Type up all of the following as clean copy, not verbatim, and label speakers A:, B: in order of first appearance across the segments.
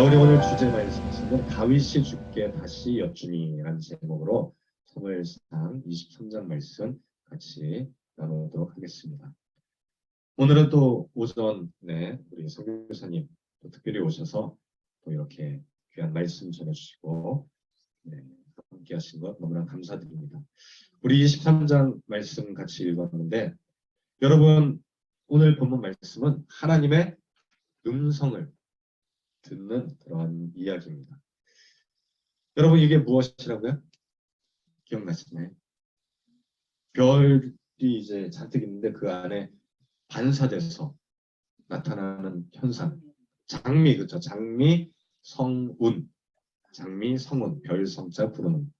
A: 자, 우리 오늘 주제 말씀은 다윗이 주께 다시 여쭈니라는 제목으로 사무엘상 23장 말씀 같이 나누도록 하겠습니다. 오늘은 또 오전에 우리 선교사님 특별히 오셔서 또 이렇게 귀한 말씀 전해주시고 함께 하신 것 너무나 감사드립니다. 우리 23장 말씀 같이 읽었는데 여러분 오늘 본문 말씀은 하나님의 음성을 듣는 그런 이야기입니다. 여러분 이게 무엇이라고요? 기억나시나요? 별이 이제 잔뜩 있는데 그 안에 반사돼서 나타나는 현상. 장미, 그렇죠? 장미, 성운. 장미, 성운. 별 성자 부르는.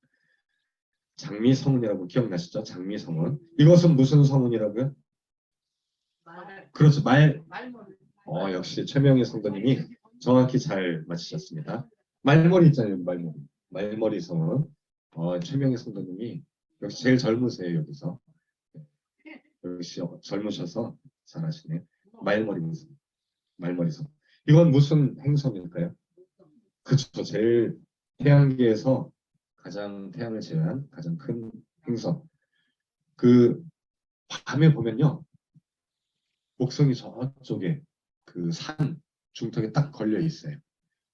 A: 장미, 성운이라고 기억나시죠? 장미, 성운. 이것은 무슨 성운이라고요? 그렇죠. 말머리. 역시 최명희 성도님이 정확히 잘 맞히셨습니다. 말머리 있잖아요. 말머리. 말머리 성운. 최명희 성도님이 역시 제일 젊으세요. 여기서. 역시 젊으셔서 잘하시네요. 말머리 성. 말머리 성. 이건 무슨 행성일까요? 그렇죠. 제일 태양계에서 가장 태양을 제외한 가장 큰 행성. 그 밤에 보면요. 목성이 저쪽에 그 산 중턱에 딱 걸려 있어요.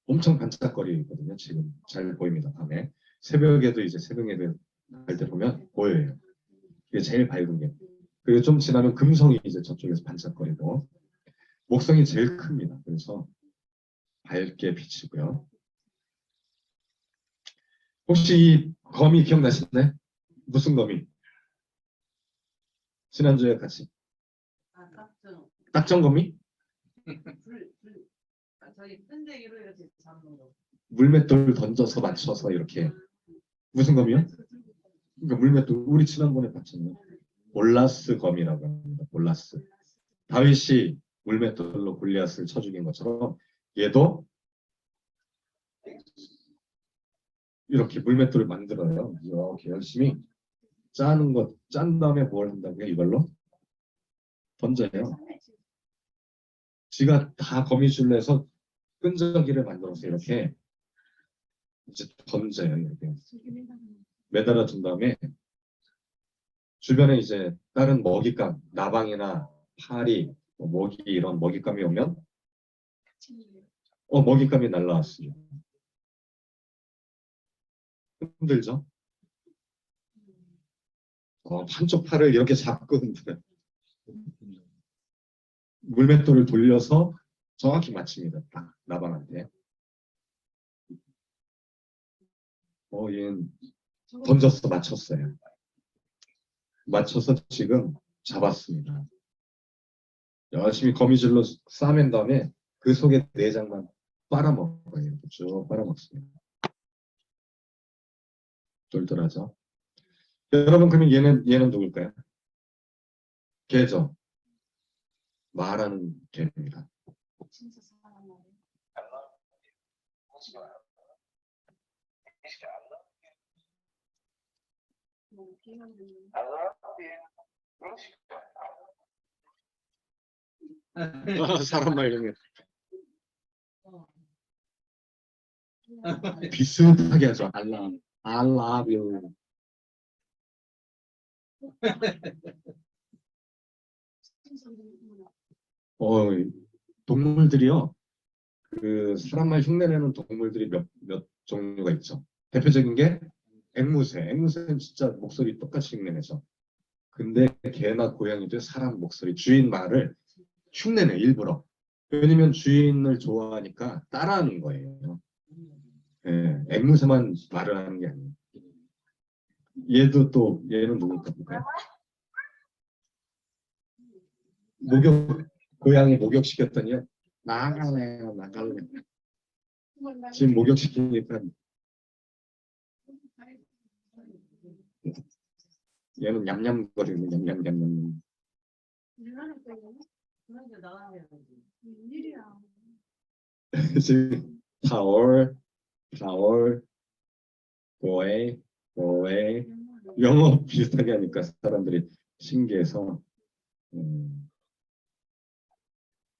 A: 엄청 반짝거리거든요. 지금 잘 보입니다. 밤에. 새벽에도 이제 새벽에 갈 때 보면 보여요. 이게 제일 밝은 게. 그리고 좀 지나면 금성이 이제 저쪽에서 반짝거리고 목성이 제일 큽니다. 그래서 밝게 비치고요. 혹시 이 거미 기억나시나요? 무슨 거미? 지난주에 같이. 딱정거미?
B: 저희 끈데기로 이렇게 잡는 거.
A: 물맷돌 던져서 맞춰서 이렇게. 무슨 거미요? 그러니까 물맷돌 우리 지난번에 봤잖아요. 몰라스 거미라고 합니다. 몰라스. 다윗이 물맷돌로 골리앗을 쳐 죽인 것처럼 얘도 이렇게 물맷돌을 만들어요. 이렇게 열심히 짠 다음에 뭘 한다고요? 이걸로 던져요. 지가 다 거미줄로 해서 끈적이를 만들어서 이렇게 이제 던져요. 이렇게 매달아 둔 다음에 주변에 이제 다른 먹잇감, 나방이나 파리, 모기 이런 먹잇감이 오면 먹잇감이 날라왔어요. 힘들죠? 한쪽 팔을 이렇게 잡고 흔들어요. 물맷돌을 돌려서 정확히 맞춥니다. 딱 나방한테. 얘는 던져서 맞췄어요. 맞춰서 지금 잡았습니다. 열심히 거미줄로 싸맨 다음에 그 속에 내장만 빨아먹어요. 이렇게 쭉 빨아먹습니다. 똘똘하죠? 여러분 그러면 얘는 누굴까요? 개죠. 말하는 개입니다. 사람 말 중에 비슷하게 하죠. I love you. 동물들이요. 그 사람 말 흉내내는 동물들이 몇 종류가 있죠. 대표적인 게 앵무새. 앵무새는 진짜 목소리 똑같이 흉내내죠. 근데 개나 고양이도 사람 목소리, 주인 말을 흉내내 일부러. 왜냐면 주인을 좋아하니까 따라하는 거예요. 앵무새만 말을 하는 게 아니에요. 얘는 누굴까 볼까요? 고양이 목욕시켰더니 나갈래요. 지금 목욕시키니까 얘는 냠냠거리는 냠냠냠냠. 지금 타월, 보에, 영어 비슷하게 하니까 사람들이 신기해서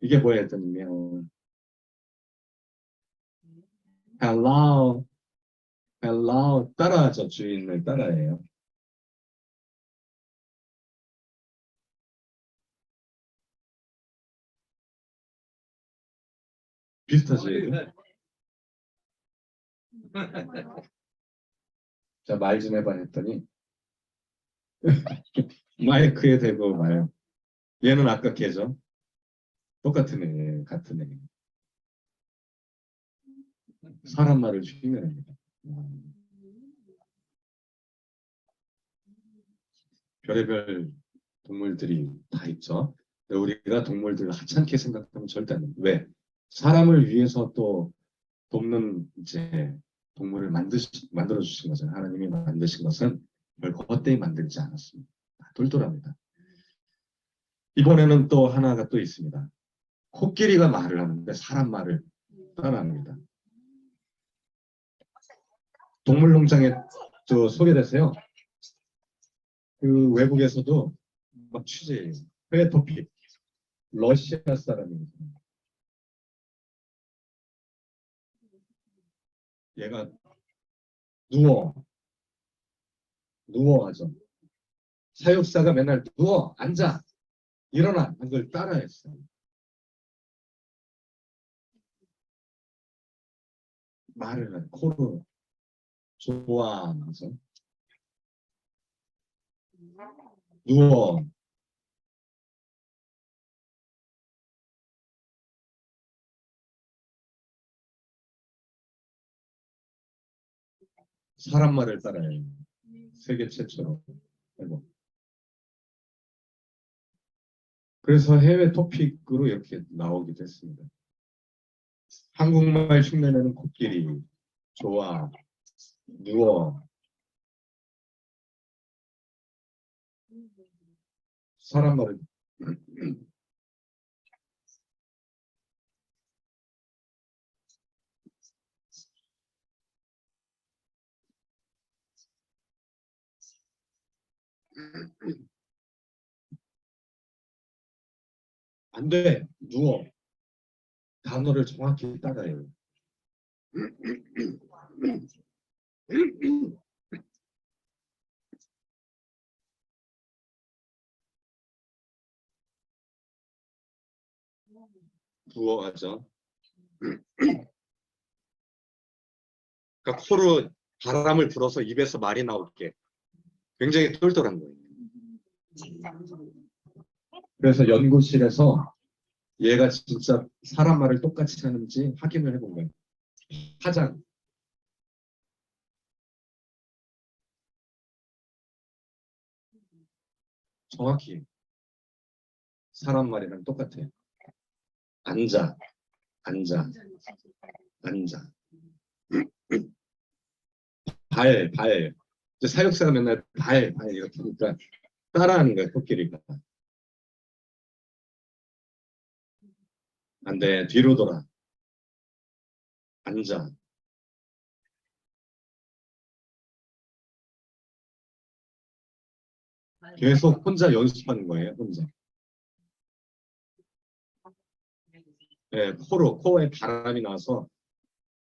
A: 이게 뭐야 했더니 hello, hello 따라하죠. 주인을 따라해요. 비슷하지? 자, 말 좀 해봐 했더니 마이크에 대고 말. 얘는 아까 걔죠. 똑같은 애, 같은 애. 사람 말을 흉내냅니다. 별의별 동물들이 다 있죠. 근데 우리가 동물들을 하찮게 생각하면 절대 안 됩니다. 왜? 사람을 위해서 또 돕는 이제 동물을 만들어 주신 것은 하나님이 만드신 것은 별거 헛되이 만들지 않았습니다. 똘똘합니다. 이번에는 또 하나가 또 있습니다. 코끼리가 말을 하는데 사람 말을 따라합니다. 동물농장에 소개돼서요. 그 외국에서도 막 취재해요. 회토픽 러시아 사람입니다. 얘가 누워, 누워 하죠. 사육사가 맨날 누워, 앉아, 일어나, 그걸 따라했어요. 말을 해, 코로 좋아 하면서 누워, 사람 말을 따라해요. 세계 최초로. 아이고. 그래서 해외 토픽으로 이렇게 나오기도 했습니다. 한국말 흉내내는 코끼리, 좋아, 누워, 사람 말을 안 돼, 누워. 단어를 정확히 따라해요. 부어하죠. 그러니까 코로 바람을 불어서 입에서 말이 나올게. 굉장히 똘똘한 거예요. 그래서 연구실에서 얘가 진짜 사람 말을 똑같이 하는지 확인을 해본 거예요. 파장. 정확히 사람 말이랑 똑같아요. 앉아, 앉아, 앉아. 발, 발. 이제 사육사가 맨날 발, 발 이렇게 하니까 따라하는 거예요, 코끼리가. 안 돼, 뒤로 돌아. 앉아. 계속 혼자 연습하는 거예요, 혼자. 예, 코에 바람이 나서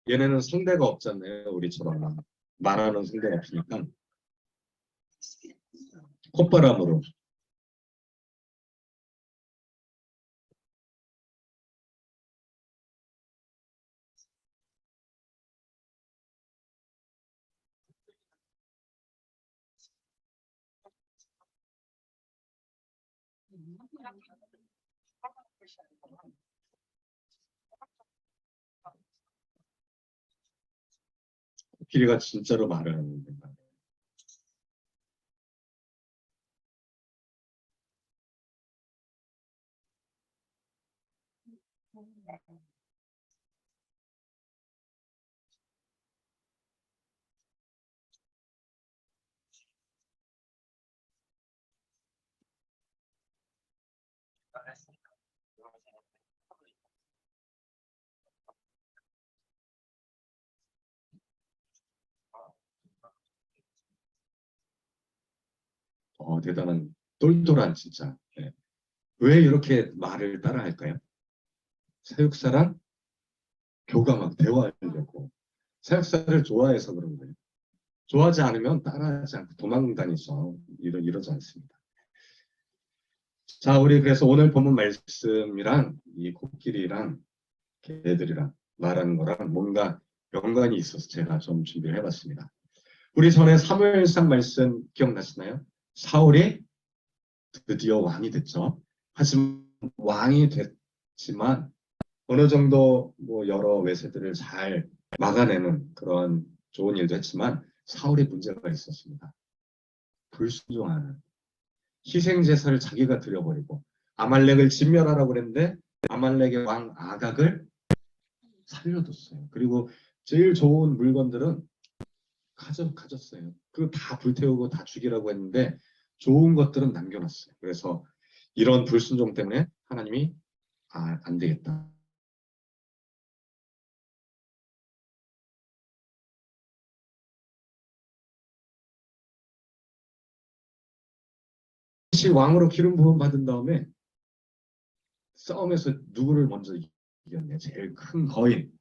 A: 얘네는 상대가 없잖아요, 우리처럼. 말하는 상대가 없으니까 콧바람으로. 코끼리가 진짜로 말을 하는데. 대단한 똘똘한 진짜. 예. 왜 이렇게 말을 따라 할까요? 사육사랑 교감하고 대화하려고. 사역사를 좋아해서 그런 거예요. 좋아하지 않으면 따라하지 않고 도망다니죠. 이러지 않습니다. 자, 우리 그래서 오늘 본문 말씀이랑 이 코끼리랑 개들이랑 말하는 거랑 뭔가 연관이 있어서 제가 좀 준비를 해봤습니다. 우리 전에 사무엘상 말씀 기억나시나요? 사울이 드디어 왕이 됐죠. 하지만 왕이 됐지만 어느 정도 뭐 여러 외세들을 잘 막아내는 그런 좋은 일도 했지만 사울의 문제가 있었습니다. 불순종하는 희생 제사를 자기가 드려버리고 아말렉을 진멸하라고 그랬는데 아말렉의 왕 아각을 살려뒀어요. 그리고 제일 좋은 물건들은 가졌어요. 그리고 다 불태우고 다 죽이라고 했는데 좋은 것들은 남겨놨어요. 그래서 이런 불순종 때문에 하나님이 안 되겠다. 다시 왕으로 기름 부음 받은 다음에 싸움에서 누구를 먼저 이겼냐? 제일 큰 거인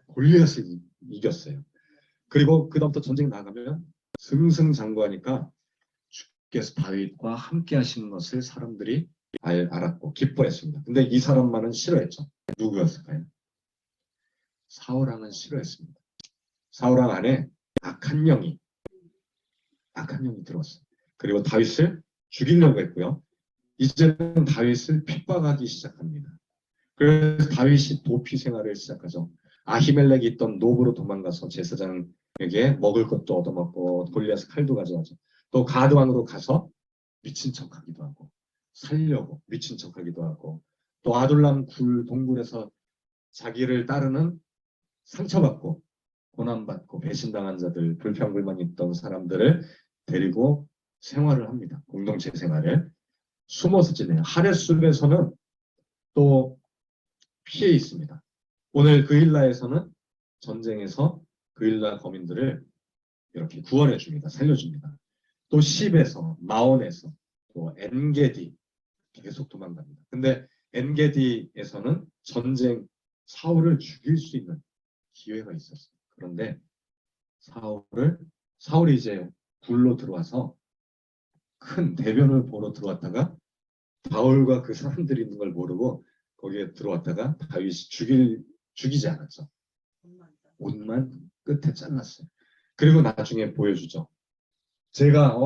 A: 골리앗을 이겼어요. 그리고 그다음부터 전쟁 나가면 승승장구하니까 주께서 다윗과 함께 하시는 것을 사람들이 알았고 기뻐했습니다. 근데 이 사람만은 싫어했죠. 누구였을까요? 사울왕은 싫어했습니다. 사울왕 안에 악한 영이 들어왔어요. 그리고 다윗을 죽이려고 했고요. 이제는 다윗을 핍박하기 시작합니다. 그래서 다윗이 도피 생활을 시작하죠. 아히멜렉이 있던 노브로 도망가서 제사장에게 먹을 것도 얻어먹고 골리앗의 칼도 가져가죠. 또 가드 왕으로 가서 미친 척하기도 하고 살려고 미친 척하기도 하고 또 아둘람 동굴에서 자기를 따르는 상처받고 고난받고 배신당한 자들 불평불만 있던 사람들을 데리고 생활을 합니다. 공동체 생활을 숨어서 지내요. 하렛숲에서는 또 피해 있습니다. 오늘 그일라에서는 전쟁에서 그일라 거민들을 이렇게 구원해 줍니다. 살려줍니다. 또 십에서 마온에서 또 엔게디 계속 도망갑니다. 근데 엔게디에서는 전쟁 사울을 죽일 수 있는 기회가 있었어요. 그런데 사울이 이제 굴로 들어와서 큰 대변을 보러 들어왔다가 바울과 그 사람들이 있는 걸 모르고 거기에 들어왔다가 다윗이 죽이지 않았죠. 옷만 끝에 잘랐어요. 그리고 나중에 보여주죠. 제가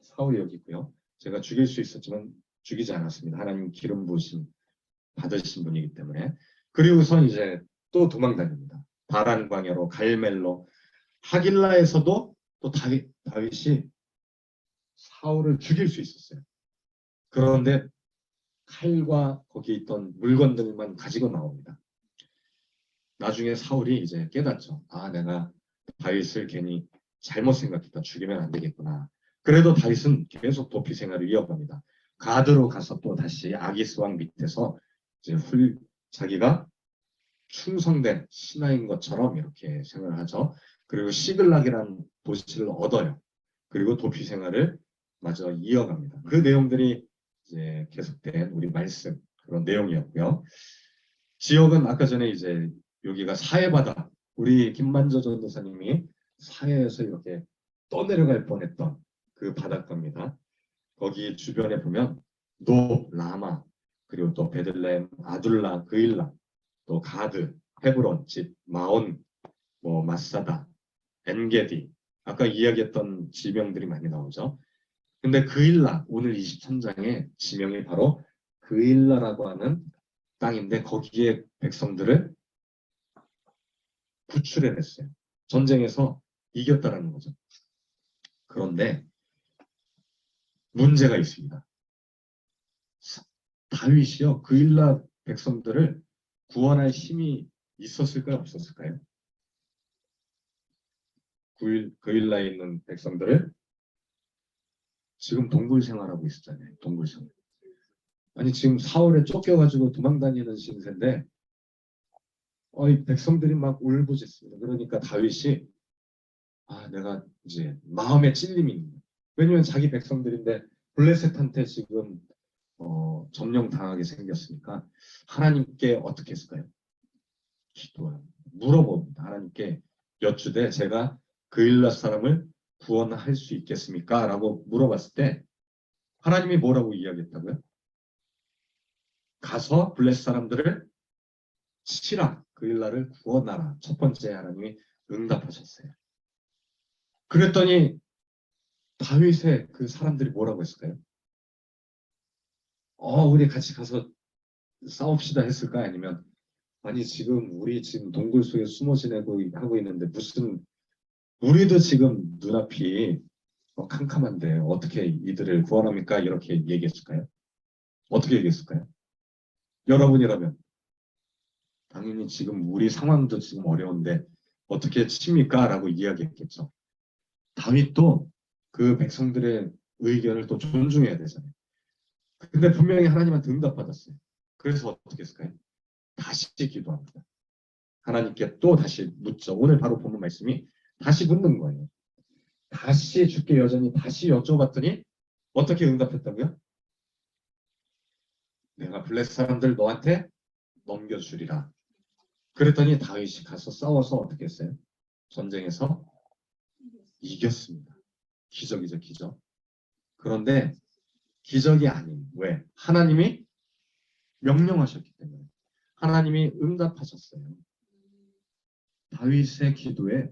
A: 사울이 여기 있고요. 제가 죽일 수 있었지만 죽이지 않았습니다. 하나님 기름 부으심 받으신 분이기 때문에. 그리고선 이제 또 도망다닙니다. 바란 광야로 갈멜로 하길라에서도 또 다윗이 사울을 죽일 수 있었어요. 그런데 칼과 거기에 있던 물건들만 가지고 나옵니다. 나중에 사울이 이제 깨닫죠. 내가 다윗을 괜히 잘못 생각했다. 죽이면 안 되겠구나. 그래도 다윗은 계속 도피 생활을 이어갑니다. 가드로 가서 또 다시 아기스 왕 밑에서 이제 자기가 충성된 신하인 것처럼 이렇게 생각을 하죠. 그리고 시글락이라는 도시를 얻어요. 그리고 도피 생활을 마저 이어갑니다. 그 내용들이 이제 계속된 우리 말씀 그런 내용이었고요. 지역은 아까 전에 이제 여기가 사해바다. 우리 김만저 전도사님이 사해에서 이렇게 떠내려갈 뻔했던 그 바닷가입니다. 거기 주변에 보면 라마, 그리고 또 베들레헴, 아둘라, 그일라, 또 가드, 헤브론, 집, 마온, 뭐 마사다, 엔게디, 아까 이야기했던 지명들이 많이 나오죠. 근데 그일라, 오늘 23장의 지명이 바로 그일라라고 하는 땅인데 거기에 백성들을 구출해냈어요. 전쟁에서 이겼다라는 거죠. 그런데 문제가 있습니다. 다윗이요, 그일라 백성들을 구원할 힘이 있었을까요, 없었을까요? 그일라에 있는 백성들을 지금 동굴 생활하고 있었잖아요. 동굴 생활. 아니 지금 사울에 쫓겨가지고 도망다니는 신세인데 이 백성들이 막 울부짖습니다. 그러니까 다윗이 내가 이제 마음에 찔림이 있는 거예요. 왜냐면 자기 백성들인데 블레셋한테 지금 점령당하게 생겼으니까 하나님께 어떻게 했을까요? 기도해요. 물어봅니다. 하나님께 여쭈되 제가 그일랏 사람을 구원할 수 있겠습니까? 라고 물어봤을 때 하나님이 뭐라고 이야기했다고요? 가서 블레셋 사람들을 치라. 그일라를 구원하라. 첫 번째 하나님이 응답하셨어요. 그랬더니 다윗의 그 사람들이 뭐라고 했을까요? 우리 같이 가서 싸웁시다 했을까? 아니면 아니 지금 우리 지금 동굴 속에 숨어 지내고 하고 있는데 무슨 우리도 지금 눈앞이 캄캄한데 어떻게 이들을 구원합니까? 이렇게 얘기했을까요? 어떻게 얘기했을까요? 여러분이라면 당연히 지금 우리 상황도 지금 어려운데 어떻게 칩니까? 라고 이야기했겠죠. 다윗도 그 백성들의 의견을 또 존중해야 되잖아요. 근데 분명히 하나님한테 응답받았어요. 그래서 어떻게 했을까요? 다시 기도합니다. 하나님께 또 다시 묻죠. 오늘 바로 보는 말씀이 다시 묻는 거예요. 다시 주께 여전히 다시 여쭤봤더니 어떻게 응답했다고요? 내가 블레셋 사람들 너한테 넘겨주리라. 그랬더니 다윗이 가서 싸워서 어떻게 했어요? 전쟁에서 이겼습니다. 기적이죠, 기적. 그런데 기적이 아닌 왜? 하나님이 명령하셨기 때문에 하나님이 응답하셨어요. 다윗의 기도에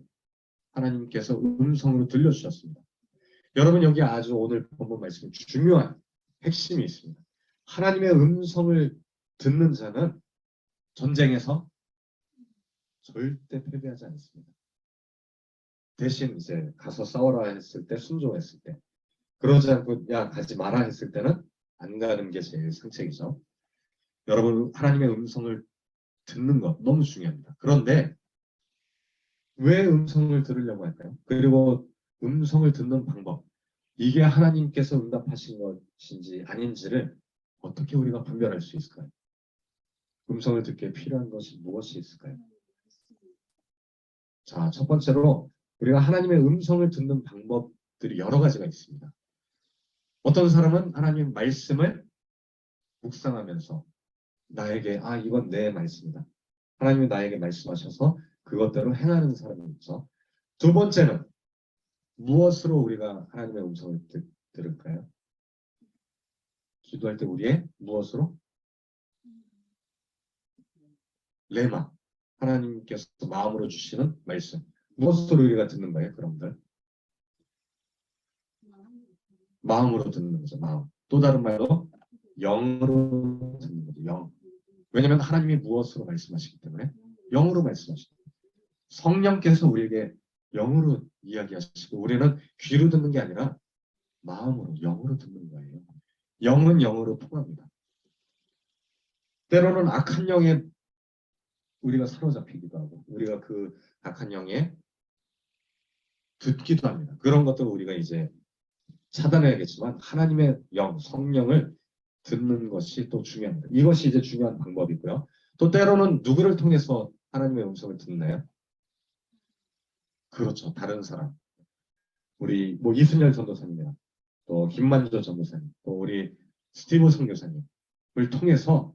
A: 하나님께서 음성으로 들려주셨습니다. 여러분 여기 아주 오늘 본문 말씀에 중요한 핵심이 있습니다. 하나님의 음성을 듣는 자는 전쟁에서 절대 패배하지 않습니다. 대신 이제 가서 싸워라 했을 때 순종했을 때 그러지 않고 야 가지 마라 했을 때는 안 가는 게 제일 상책이죠. 여러분 하나님의 음성을 듣는 것 너무 중요합니다. 그런데 왜 음성을 들으려고 할까요? 그리고 음성을 듣는 방법 이게 하나님께서 응답하신 것인지 아닌지를 어떻게 우리가 분별할 수 있을까요? 음성을 듣기에 필요한 것이 무엇이 있을까요? 자, 첫 번째로 우리가 하나님의 음성을 듣는 방법들이 여러 가지가 있습니다. 어떤 사람은 하나님의 말씀을 묵상하면서 나에게 이건 내 말씀이다. 하나님이 나에게 말씀하셔서 그것대로 행하는 사람이 있죠. 두 번째는 무엇으로 우리가 하나님의 음성을 들을까요? 기도할 때 우리의 무엇으로? 레마. 하나님께서 마음으로 주시는 말씀. 무엇으로 우리가 듣는 거예요, 그런들? 마음으로 듣는 거죠, 마음. 또 다른 말로 영으로 듣는 거죠, 영. 왜냐하면 하나님이 무엇으로 말씀하시기 때문에 영으로 말씀하시기 때문에 성령께서 우리에게 영으로 이야기하시고 우리는 귀로 듣는 게 아니라 마음으로, 영으로 듣는 거예요. 영은 영으로 통합니다. 때로는 악한 영에 우리가 사로잡히기도 하고 우리가 그 악한 영에 듣기도 합니다. 그런 것들을 우리가 이제 차단해야겠지만 하나님의 영, 성령을 듣는 것이 또 중요합니다. 이것이 이제 중요한 방법이고요. 또 때로는 누구를 통해서 하나님의 음성을 듣나요? 그렇죠. 다른 사람. 우리 뭐 이순열 전도사님이나 또 김만조 전도사님, 또 우리 스티브 선교사님을 통해서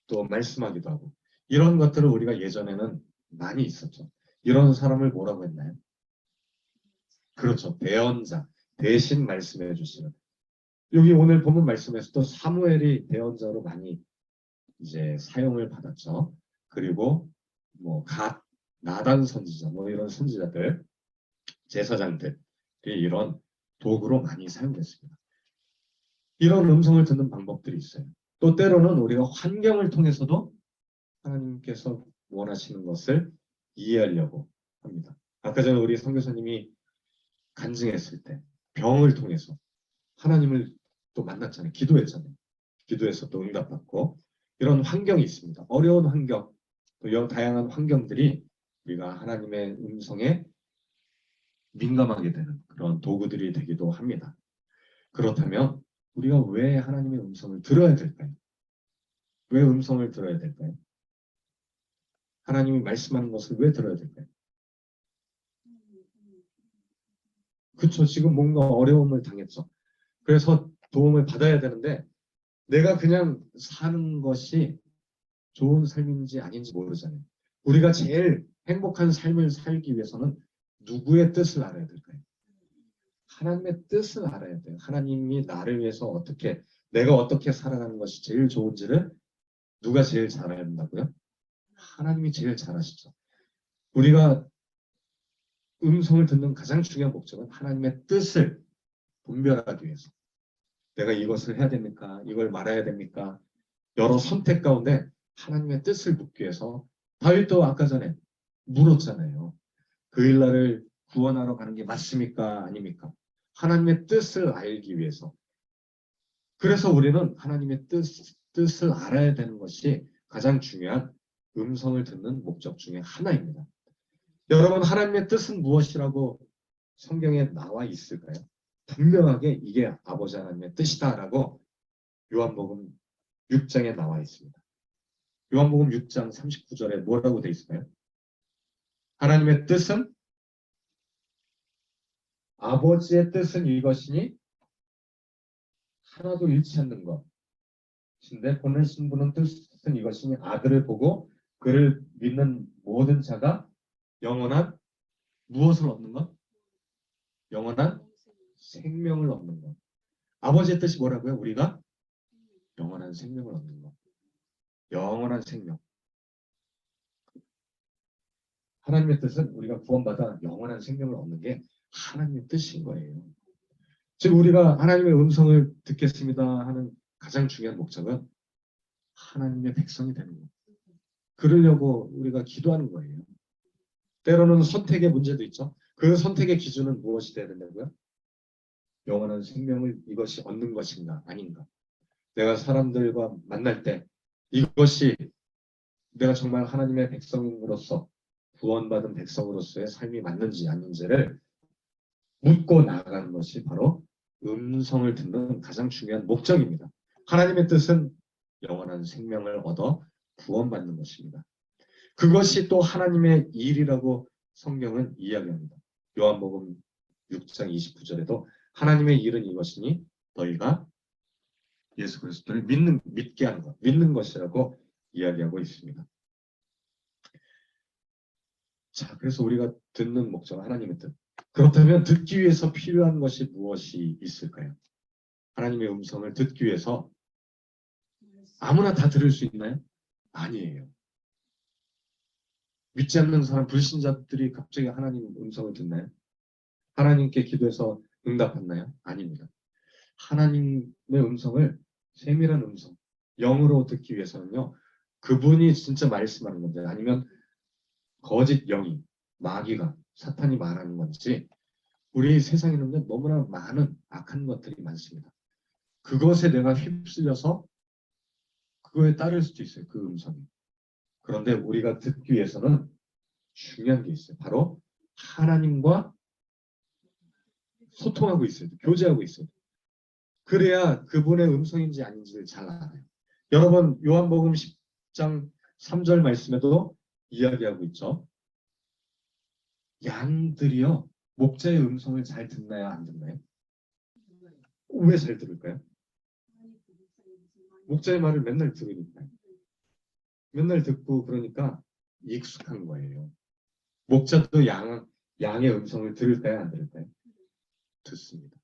A: 또 말씀하기도 하고 이런 것들을 우리가 예전에는 많이 있었죠. 이런 사람을 뭐라고 했나요? 그렇죠. 대언자, 대신 말씀해 주시는. 여기 오늘 본문 말씀에서도 사무엘이 대언자로 많이 이제 사용을 받았죠. 그리고 뭐 갓, 나단 선지자, 뭐 이런 선지자들, 제사장들이 이런 도구로 많이 사용됐습니다. 이런 음성을 듣는 방법들이 있어요. 또 때로는 우리가 환경을 통해서도 하나님께서 원하시는 것을 이해하려고 합니다. 아까 전에 우리 선교사님이 간증했을 때 병을 통해서 하나님을 또 만났잖아요. 기도했잖아요. 기도해서 또 응답받고 이런 환경이 있습니다. 어려운 환경, 또 이런 다양한 환경들이 우리가 하나님의 음성에 민감하게 되는 그런 도구들이 되기도 합니다. 그렇다면 우리가 왜 하나님의 음성을 들어야 될까요? 왜 음성을 들어야 될까요? 하나님이 말씀하는 것을 왜 들어야 될까요? 그쵸. 지금 뭔가 어려움을 당했죠. 그래서 도움을 받아야 되는데 내가 그냥 사는 것이 좋은 삶인지 아닌지 모르잖아요. 우리가 제일 행복한 삶을 살기 위해서는 누구의 뜻을 알아야 될까요? 하나님의 뜻을 알아야 돼요. 하나님이 나를 위해서 내가 어떻게 살아가는 것이 제일 좋은지를 누가 제일 잘 알아야 된다고요? 하나님이 제일 잘 아시죠. 우리가 음성을 듣는 가장 중요한 목적은 하나님의 뜻을 분별하기 위해서. 내가 이것을 해야 됩니까? 이걸 말아야 됩니까? 여러 선택 가운데 하나님의 뜻을 묻기 위해서 다윗도 아까 전에 물었잖아요. 그 일날을 구원하러 가는 게 맞습니까? 아닙니까? 하나님의 뜻을 알기 위해서. 그래서 우리는 하나님의 뜻을 알아야 되는 것이 가장 중요한 음성을 듣는 목적 중에 하나입니다. 여러분, 하나님의 뜻은 무엇이라고 성경에 나와 있을까요? 분명하게 이게 아버지 하나님의 뜻이다라고 요한복음 6장에 나와 있습니다. 요한복음 6장 39절에 뭐라고 되어 있을까요? 하나님의 뜻은 아버지의 뜻은 이것이니 하나도 잃지 않는 것인데 보내신 분은 뜻은 이것이니 아들을 보고 그를 믿는 모든 자가 영원한 무엇을 얻는 것? 영원한 생명을 얻는 것. 아버지의 뜻이 뭐라고요? 우리가 영원한 생명을 얻는 것. 영원한 생명. 하나님의 뜻은 우리가 구원받아 영원한 생명을 얻는 게 하나님의 뜻인 거예요. 즉 우리가 하나님의 음성을 듣겠습니다 하는 가장 중요한 목적은 하나님의 백성이 되는 것. 그러려고 우리가 기도하는 거예요. 때로는 선택의 문제도 있죠. 그 선택의 기준은 무엇이 되어야 된다고요? 영원한 생명을 이것이 얻는 것인가 아닌가. 내가 사람들과 만날 때 이것이 내가 정말 하나님의 백성으로서 구원받은 백성으로서의 삶이 맞는지 아닌지를 묻고 나아가는 것이 바로 음성을 듣는 가장 중요한 목적입니다. 하나님의 뜻은 영원한 생명을 얻어 구원받는 것입니다. 그것이 또 하나님의 일이라고 성경은 이야기합니다. 요한복음 6장 29절에도 하나님의 일은 이것이니 너희가 예수 그리스도를 믿게 하는 것, 믿는 것이라고 이야기하고 있습니다. 자, 그래서 우리가 듣는 목적은 하나님의 뜻. 그렇다면 듣기 위해서 필요한 것이 무엇이 있을까요? 하나님의 음성을 듣기 위해서 아무나 다 들을 수 있나요? 아니에요. 믿지 않는 사람, 불신자들이 갑자기 하나님 음성을 듣나요? 하나님께 기도해서 응답받나요? 아닙니다. 하나님의 음성을 세밀한 음성, 영으로 듣기 위해서는요. 그분이 진짜 말씀하는 건지 아니면 거짓 영이, 마귀가, 사탄이 말하는 건지 우리 세상에는 너무나 많은 악한 것들이 많습니다. 그것에 내가 휩쓸려서 그거에 따를 수도 있어요. 그 음성이. 그런데 우리가 듣기 위해서는 중요한 게 있어요. 바로 하나님과 소통하고 있어요. 교제하고 있어요. 그래야 그분의 음성인지 아닌지를 잘 알아요. 여러분 요한복음 10장 3절 말씀에도 이야기하고 있죠. 양들이요. 목자의 음성을 잘 듣나요? 안 듣나요? 왜 잘 들을까요? 목자의 말을 맨날 들으니까요. 맨날 듣고 그러니까 익숙한 거예요. 목자도 양의 음성을 들을까요? 안 들을까요? 듣습니다.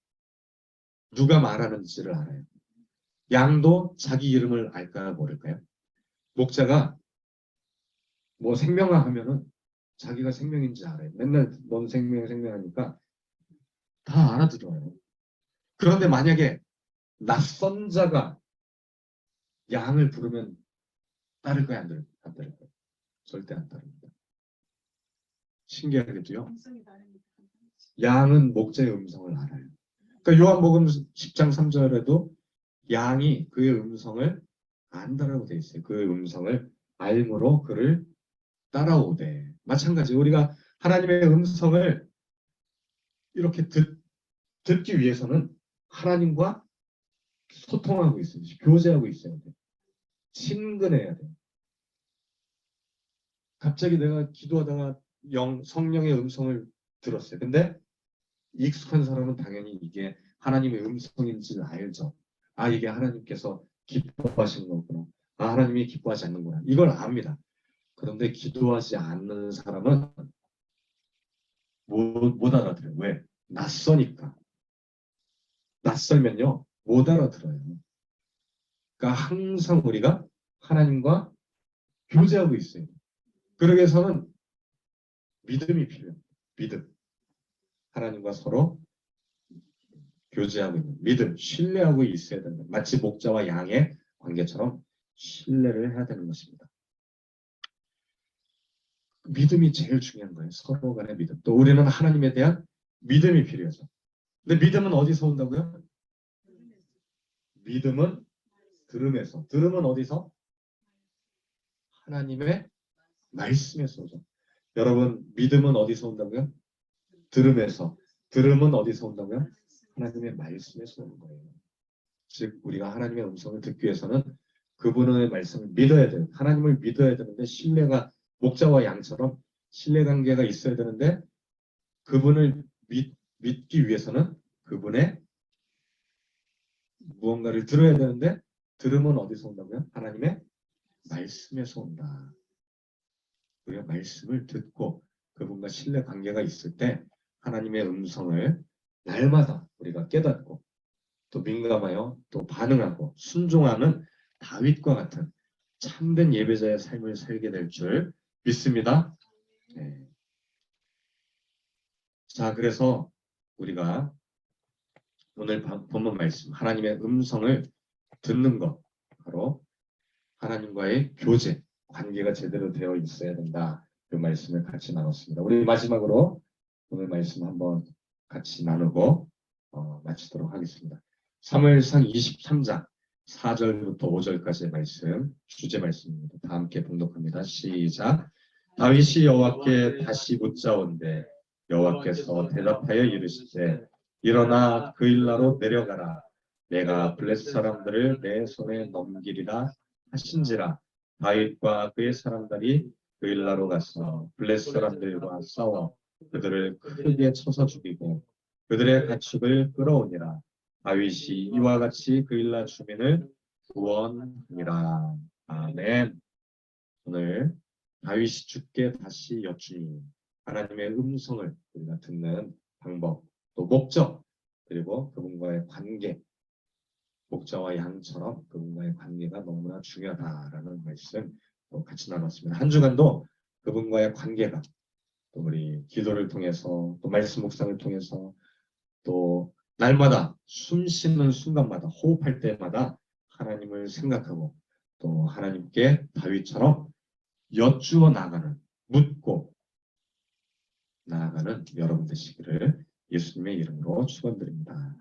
A: 누가 말하는지를 알아요. 양도 자기 이름을 알까요? 모를까요? 목자가 뭐 생명아 하면은 자기가 생명인지 알아요. 맨날 넌 생명하니까 다 알아들어요. 그런데 만약에 낯선 자가 양을 부르면 따를까요? 안 따를까요? 절대 안 따릅니다. 신기하게도요. 양은 목자의 음성을 알아요. 그러니까 요한복음 10장 3절에도 양이 그의 음성을 안다라고 되어 있어요. 그의 음성을 알므로 그를 따라오되. 마찬가지 우리가 하나님의 음성을 이렇게 듣기 위해서는 하나님과 소통하고 있어요. 교제하고 있어야 돼요. 친근해야 돼요. 갑자기 내가 기도하다가 성령의 음성을 들었어요. 근데 익숙한 사람은 당연히 이게 하나님의 음성인지를 알죠. 아, 이게 하나님께서 기뻐하시는 거구나. 아, 하나님이 기뻐하지 않는구나. 이걸 압니다. 그런데 기도하지 않는 사람은 못 알아들어요. 왜? 낯서니까. 낯설면요, 못 알아들어요. 그러니까 항상 우리가 하나님과 교제하고 있어요. 그러기 위해서는 믿음이 필요해요. 믿음. 하나님과 서로 교제하고 있는 믿음, 신뢰하고 있어야 된다. 마치 목자와 양의 관계처럼 신뢰를 해야 되는 것입니다. 믿음이 제일 중요한 거예요. 서로 간의 믿음. 또 우리는 하나님에 대한 믿음이 필요하죠. 근데 믿음은 어디서 온다고요? 믿음은 들음에서. 들음은 어디서? 하나님의 말씀에서 오죠. 여러분, 믿음은 어디서 온다고요? 들음에서. 들음은 어디서 온다고요? 하나님의 말씀에서 오는 거예요. 즉 우리가 하나님의 음성을 듣기 위해서는 그분의 말씀을 믿어야 돼요. 하나님을 믿어야 되는데 신뢰가 목자와 양처럼 신뢰 관계가 있어야 되는데 그분을 믿기 위해서는 그분의 무언가를 들어야 되는데 들음은 어디서 온다고요? 하나님의 말씀에서 온다. 우리가 말씀을 듣고 그분과 신뢰 관계가 있을 때 하나님의 음성을 날마다 우리가 깨닫고 또 민감하여 또 반응하고 순종하는 다윗과 같은 참된 예배자의 삶을 살게 될 줄 믿습니다. 네. 자, 그래서 우리가 오늘 본문 말씀 하나님의 음성을 듣는 것 바로 하나님과의 교제 관계가 제대로 되어 있어야 된다. 그 말씀을 같이 나눴습니다. 우리 마지막으로 오늘 말씀 한번 같이 나누고 마치도록 하겠습니다. 사무엘상 23장 4절부터 5절까지의 말씀, 주제 말씀입니다. 다 함께 봉독합니다. 시작. 다윗이 여호와께 다시 묻자온대 여호와께서 대답하여 이르시되 일어나 그일라로 내려가라. 내가 블레셋 사람들을 내 손에 넘기리라 하신지라. 다윗과 그의 사람들이 그일라로 가서 블레셋 사람들과 싸워 그들을 크게 쳐서 죽이고 그들의 가축을 끌어오니라. 다윗이 이와 같이 그일라 주민을 구원하니라. 아멘. 오늘 다윗이 주께 다시 여쭈니 하나님의 음성을 우리가 듣는 방법, 또 목적, 그리고 그분과의 관계, 목자와 양처럼 그분과의 관계가 너무나 중요하다라는 말씀 같이 나눴습니다. 한 주간도 그분과의 관계가 또 우리 기도를 통해서 또 말씀 묵상을 통해서 또 날마다 숨 쉬는 순간마다 호흡할 때마다 하나님을 생각하고 또 하나님께 다윗처럼 여쭈어 나가는 묻고 나아가는 여러분 되시기를 예수님의 이름으로 축원드립니다.